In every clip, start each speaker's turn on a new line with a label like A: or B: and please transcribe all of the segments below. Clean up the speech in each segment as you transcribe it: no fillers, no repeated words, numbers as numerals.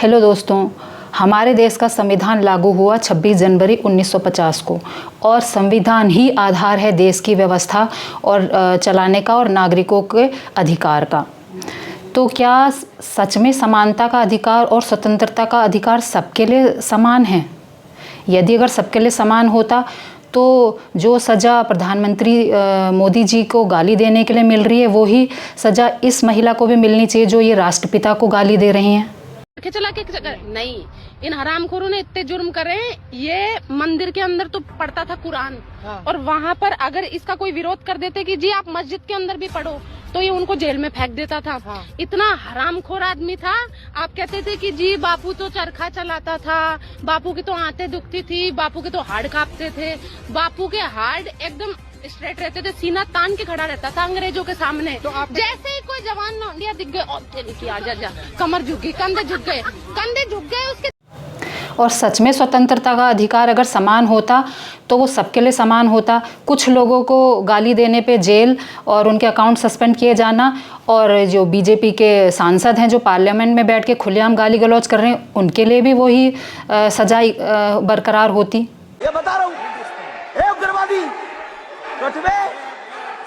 A: Hello दोस्तों, हमारे देश का संविधान लागू हुआ 26 जनवरी 1950 को और संविधान ही आधार है देश की व्यवस्था और चलाने का और नागरिकों के अधिकार का। तो क्या सच में समानता का अधिकार और स्वतंत्रता का अधिकार सबके लिए समान है? यदि अगर सबके लिए समान होता तो जो सज़ा प्रधानमंत्री मोदी जी को गाली देने के लिए मिल रही है वो ही सज़ा इस महिला को भी मिलनी चाहिए जो ये राष्ट्रपिता को गाली दे रही हैं।
B: चला के नहीं, इन हरामखोरों ने इतने जुर्म करे। ये मंदिर के अंदर तो पढ़ता था कुरान, और वहाँ पर अगर इसका कोई विरोध कर देते कि जी आप मस्जिद के अंदर भी पढ़ो तो ये उनको जेल में फेंक देता था। इतना हरामखोर आदमी था। आप कहते थे कि जी बापू तो चरखा चलाता था, बापू की तो आंतें दुखती थी, बापू के तो हार्ड कांपते थे। बापू के हार्ड एकदम स्ट्रेट रहते थे, सीना तान के खड़ा रहता था अंग्रेजों के सामने। तो जैसे ही कोई जवान लौंडिया दिख गए, आजा कमर झुक गई, कंधे झुक गए उसके।
A: और सच में स्वतंत्रता का अधिकार अगर समान होता तो वो सबके लिए समान होता। कुछ लोगों को गाली देने पे जेल और उनके अकाउंट सस्पेंड किए जाना, और जो बीजेपी के सांसद हैं जो पार्लियामेंट में बैठ के खुलेआम गाली गलौज कर रहे हैं उनके लिए भी वही सजा बरकरार होती।
C: ये बता रहा हूँ, उग्रवादी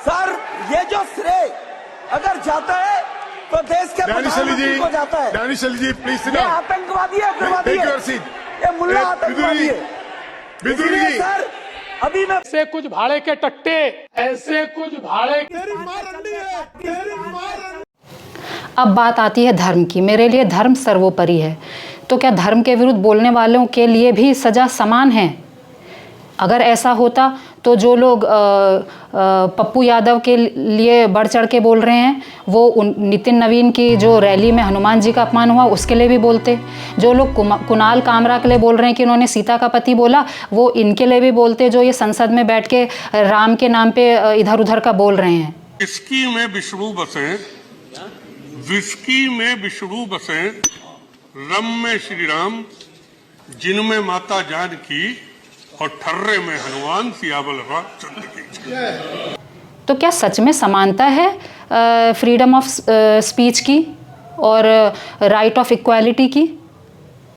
C: सर, ये जो श्रेय अगर जाता है तो देश के प्रधानमंत्री को जाता है।
D: दानिश अली जी प्लीज सिट
C: ये
D: डाउन।
C: आतंकवादी है, उग्रवादी है, ये मुल्ला आतंकवादी है।
D: बिदुरी जी
C: सर अभी मैं
E: ऐसे कुछ भाड़े के टट्टे, ऐसे कुछ भाड़े
A: अब बात आती है धर्म की। मेरे लिए धर्म सर्वोपरि है। तो क्या धर्म के विरुद्ध बोलने वालों के लिए भी सज़ा समान है? अगर ऐसा होता तो जो लोग पप्पू यादव के लिए बढ़ चढ़ के बोल रहे हैं वो नितिन नवीन की जो रैली में हनुमान जी का अपमान हुआ उसके लिए भी बोलते। जो लोग कुणाल कामरा के लिए बोल रहे हैं कि उन्होंने सीता का पति बोला वो इनके लिए भी बोलते, जो ये संसद में बैठ के राम के नाम पे इधर उधर का बोल रहे हैं।
D: विस्की में विष्णु बसे, विस्की में विष्णु बसे, रम में श्री राम, जिनमें माता जानकी और ठर्रे में हनुमान, सियावल रामचंद्र की।
A: तो क्या सच में समानता है फ्रीडम ऑफ स्पीच की और राइट ऑफ इक्वालिटी की?